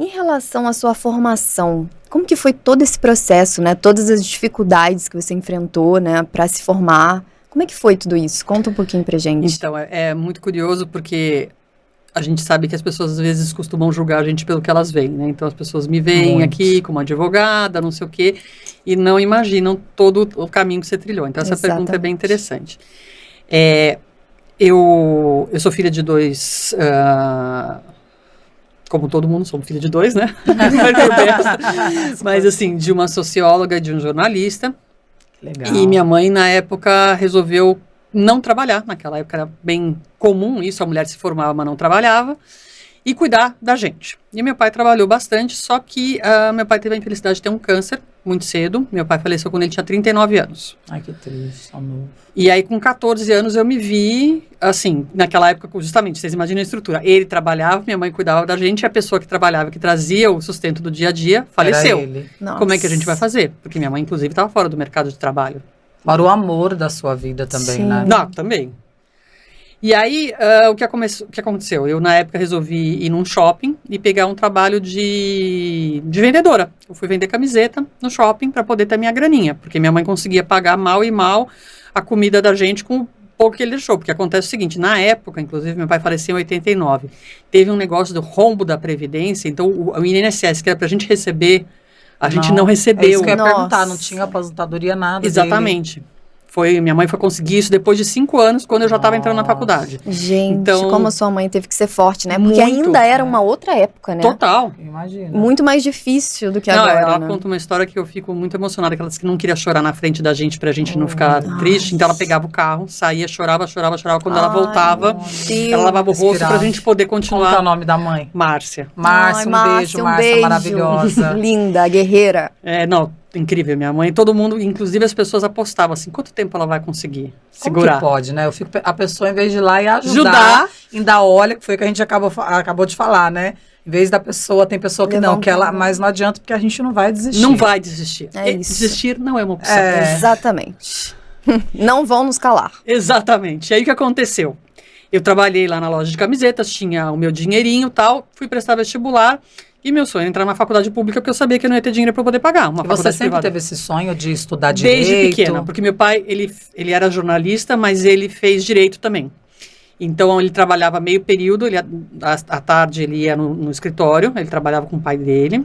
Em relação à sua formação, como que foi todo esse processo, né? Todas as dificuldades que você enfrentou, né, para se formar. Como é que foi tudo isso? Conta um pouquinho pra gente. Então, é muito curioso porque a gente sabe que as pessoas às vezes costumam julgar a gente pelo que elas veem, né? Então as pessoas me veem Muito. aqui como advogada, não sei o quê, e não imaginam todo o caminho que você trilhou. Então essa pergunta é bem interessante. Eu sou filha de dois, como todo mundo, somos filha de dois, né? Mas assim, de uma socióloga e de um jornalista. Legal. E minha mãe, na época, resolveu não trabalhar. Naquela época era bem comum isso, a mulher se formava, mas não trabalhava. E cuidar da gente. E meu pai trabalhou bastante, só que meu pai teve a infelicidade de ter um câncer muito cedo. Meu pai faleceu quando ele tinha 39 anos. Ai, que triste, amor. E aí, com 14 anos, eu me vi, assim, naquela época, justamente, vocês imaginam a estrutura. Ele trabalhava, minha mãe cuidava da gente, e a pessoa que trabalhava, que trazia o sustento do dia a dia, faleceu. Era ele. Como é que a gente vai fazer? Porque minha mãe, inclusive, estava fora do mercado de trabalho. Fora o amor da sua vida também, Sim. né? Não, também. E aí, o que aconteceu? Eu, na época, resolvi ir num shopping e pegar um trabalho de vendedora. Eu fui vender camiseta no shopping para poder ter minha graninha, porque minha mãe conseguia pagar mal e mal a comida da gente com o pouco que ele deixou. Porque acontece o seguinte, na época, inclusive, meu pai faleceu em 89, teve um negócio do rombo da Previdência, então o INSS, que era pra gente receber, a gente não recebeu. É isso que eu ia Nossa. perguntar, não tinha aposentadoria, nada Exatamente. Minha mãe foi conseguir isso depois de 5 anos, quando eu já estava entrando na faculdade. Gente, Então, como a sua mãe teve que ser forte, né? Porque muito, ainda era uma outra época, né? total. Imagina. Muito mais difícil do que Não, agora, ela né? conta uma história que eu fico muito emocionada, que ela disse que não queria chorar na frente da gente, pra gente não ficar triste. Então ela pegava o carro, saía, chorava. Quando ela voltava, ela lavava o rosto pra Respirava. gente poder Como que é continuar. o nome da mãe? Márcia. Márcia, um beijo, Márcia maravilhosa. Linda, guerreira. Incrível, minha mãe. Todo mundo, inclusive as pessoas apostavam assim, quanto tempo ela vai conseguir Como segurar? que pode, né? A pessoa, em vez de ir lá e ajudar, ainda olha, que foi o que a gente acabou de falar, né? Em vez da pessoa, tem pessoa que não, mas não adianta, porque a gente não vai desistir. Não vai desistir. É isso. Desistir não é uma opção. Exatamente. Não vão nos calar. Exatamente. E aí o que aconteceu? Eu trabalhei lá na loja de camisetas, tinha o meu dinheirinho e tal, fui prestar vestibular. E meu sonho era entrar numa faculdade pública, porque eu sabia que eu não ia ter dinheiro para poder pagar uma faculdade Você sempre privada. teve esse sonho de estudar direito? Desde pequena, porque meu pai, ele era jornalista, mas ele fez direito também. Então, ele trabalhava meio período, à tarde ele ia no escritório, ele trabalhava com o pai dele.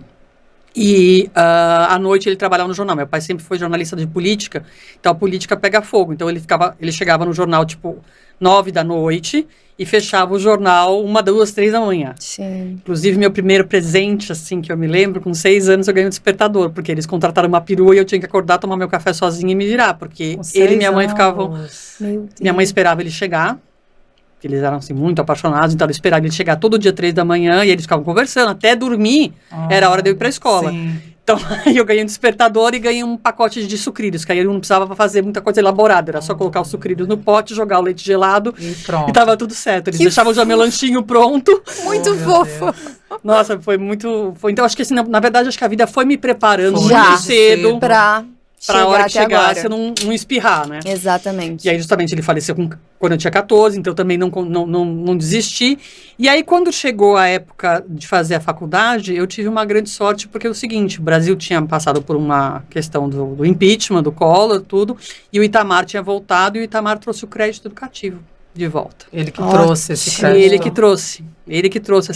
E à noite ele trabalhava no jornal. Meu pai sempre foi jornalista de política, então a política pega fogo. Então ele chegava no jornal tipo 9 da noite e fechava o jornal 1, 2, 3 da manhã. Sim. Inclusive, meu primeiro presente, assim, que eu me lembro, com 6 anos eu ganhei um despertador, porque eles contrataram uma perua e eu tinha que acordar, tomar meu café sozinha e me virar, porque ele e minha mãe ficavam... Meu Deus. Minha mãe esperava ele chegar, porque eles eram, assim, muito apaixonados, então ela esperava ele chegar todo dia 3 da manhã e eles ficavam conversando, até dormir, era a hora de eu ir pra escola. Sim. Então, aí eu ganhei um despertador e ganhei um pacote de sucrilhos, que aí eu não precisava fazer muita coisa elaborada, era só colocar os sucrilhos no pote, jogar o leite gelado E pronto. e tava tudo certo. Eles Que deixavam já meu lanchinho pronto. Muito meu fofo. Nossa, foi muito... então, acho que assim, na verdade, acho que a vida foi me preparando Foi. muito Já. cedo Pra pra hora que chegar até chegasse, agora. eu não espirrar, né? Exatamente. E aí, justamente, ele faleceu quando eu tinha 14, então eu também não desisti. E aí, quando chegou a época de fazer a faculdade, eu tive uma grande sorte, porque é o seguinte, o Brasil tinha passado por uma questão do impeachment, do Collor, tudo, e o Itamar tinha voltado, e o Itamar trouxe o crédito educativo de volta. Ele que trouxe esse Ótimo. crédito. Ele que trouxe,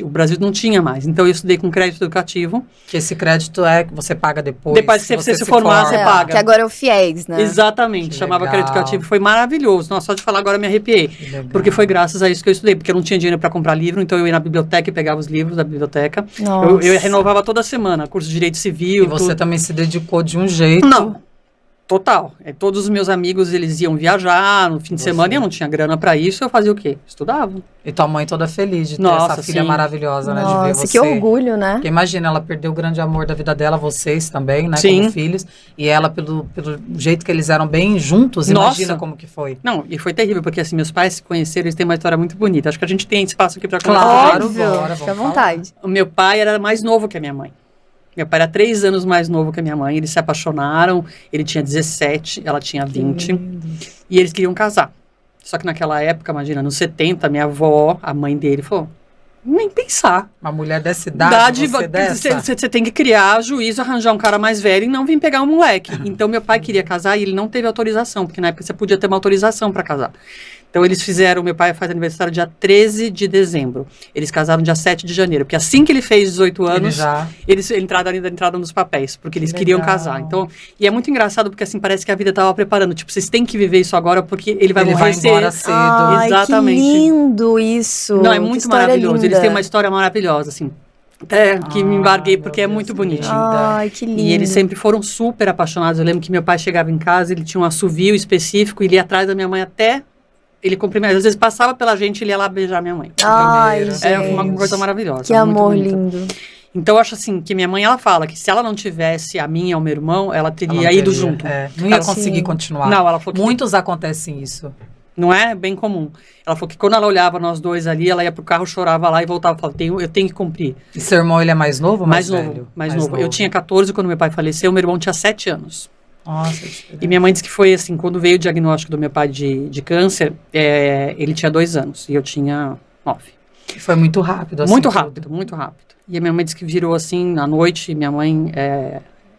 o Brasil não tinha mais. Então, eu estudei com crédito educativo. Que esse crédito é que você paga depois. Depois que você se formar, você paga. Que agora é o FIES, né? Exatamente, Que chamava legal. crédito educativo, foi maravilhoso. Nossa, só de falar agora eu me arrepiei. Que legal. Porque foi graças a isso que eu estudei, porque eu não tinha dinheiro para comprar livro, então eu ia na biblioteca e pegava os livros da biblioteca. Nossa. Eu renovava toda semana, curso de Direito Civil. E você tudo. também se dedicou de um jeito. Não, total. Todos os meus amigos, eles iam viajar no fim de semana e eu não tinha grana para isso, eu fazia o quê? Estudava. E tua mãe toda feliz de ter Nossa, essa filha sim. maravilhosa, né? De ver Nossa, você. que orgulho, né? Porque imagina, ela perdeu o grande amor da vida dela, vocês também, né? Sim. Como filhos. E ela, pelo jeito que eles eram bem juntos, imagina Nossa. como que foi. Não, e foi terrível, porque assim, meus pais se conheceram, eles têm uma história muito bonita. Acho que a gente tem espaço aqui para conversar. Claro, Óbvio. bora, Fica à vamos vontade. O meu pai era mais novo que a minha mãe. Meu pai era 3 anos mais novo que a minha mãe. Eles se apaixonaram. Ele tinha 17, ela tinha 20. E eles queriam casar. Só que naquela época, imagina, nos 70, minha avó, a mãe dele, falou: Nem pensar. Uma mulher dessa idade, você tem que criar juízo, arranjar um cara mais velho e não vir pegar um moleque. Então, meu pai queria casar e ele não teve autorização, porque na época você podia ter uma autorização para casar. Então, eles fizeram, meu pai faz aniversário dia 13 de dezembro. Eles casaram dia 7 de janeiro, porque assim que ele fez 18 anos, eles entraram nos papéis, porque eles queriam casar. Então, e é muito engraçado, porque assim, parece que a vida estava preparando. Tipo, vocês têm que viver isso agora, porque ele vai morrer embora cedo. Ai, exatamente. Que lindo isso. Não, é muito maravilhoso. Linda. Eles têm uma história maravilhosa, assim. Até que me embarguei, porque é muito bonitinho. Ai, que lindo. E eles sempre foram super apaixonados. Eu lembro que meu pai chegava em casa, ele tinha um assovio específico, ele ia atrás da minha mãe até ele cumprimentar. Às vezes passava pela gente e ele ia lá beijar minha mãe. Ai, gente. É uma coisa maravilhosa. Que amor lindo. Então, eu acho assim, que minha mãe, ela fala que se ela não tivesse a minha e o meu irmão, ela teria ido junto. Não ia conseguir continuar. Não, ela falou que... Muitos acontecem isso. Não é bem comum. Ela falou que quando ela olhava nós dois ali, ela ia pro carro, chorava lá e voltava. Falava, eu tenho que cumprir. E seu irmão, ele é mais novo ou mais velho? Mais novo. Eu tinha 14 quando meu pai faleceu, meu irmão tinha 7 anos. Nossa, e minha mãe disse que foi assim, quando veio o diagnóstico do meu pai de câncer, ele tinha 2 anos e eu tinha 9. E foi muito rápido, assim. Muito rápido. E a minha mãe disse que virou assim, à noite, minha mãe...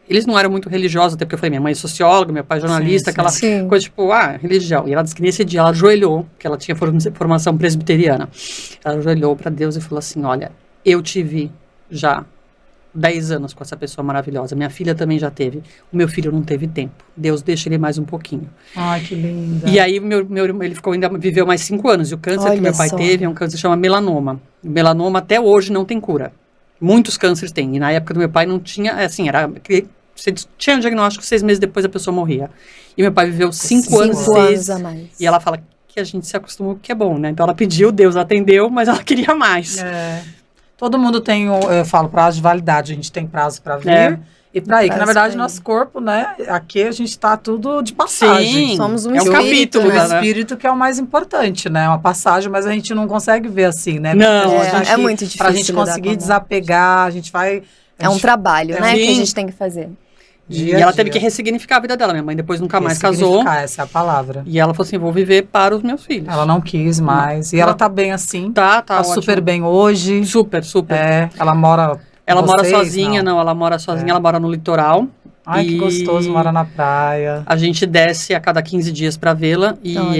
Eles não eram muito religiosos, até porque eu falei, minha mãe é socióloga, meu pai é jornalista, aquela coisa tipo, religião. E ela disse que nesse dia ela ajoelhou, que ela tinha formação presbiteriana. Ela ajoelhou para Deus e falou assim, olha, eu tive já 10 anos com essa pessoa maravilhosa. Minha filha também já teve. O meu filho não teve tempo. Deus deixa ele mais um pouquinho. Ai, que linda. E aí, meu irmão, ele viveu mais 5 anos. E o câncer que meu pai teve é um câncer que chama melanoma. O melanoma até hoje não tem cura. Muitos cânceres tem. E na época do meu pai não tinha, assim, você tinha um diagnóstico, 6 meses depois a pessoa morria. E meu pai viveu 5 anos e 6. A mais. E ela fala que a gente se acostumou, que é bom, né? Então ela pediu, Deus atendeu, mas ela queria mais. Todo mundo tem, eu falo, prazo de validade. A gente tem prazo para vir e para ir. Que na verdade, nosso corpo, né? Aqui a gente tá tudo de passagem. Sim, somos um capítulo. O espírito que é o mais importante, né? Uma passagem, mas a gente não consegue ver assim, né? Não, é muito difícil. Pra gente conseguir desapegar, a gente vai... É um trabalho, né? Que a gente tem que fazer. E ela teve que ressignificar a vida dela. Minha mãe depois nunca mais casou. Essa é a palavra. E ela falou assim, vou viver para os meus filhos. Ela não quis mais. E ela tá bem assim. Tá super bem hoje. Super. Ela mora... Ela mora sozinha, ela mora sozinha, ela mora no litoral. Ai, que gostoso, mora na praia. A gente desce a cada 15 dias para vê-la e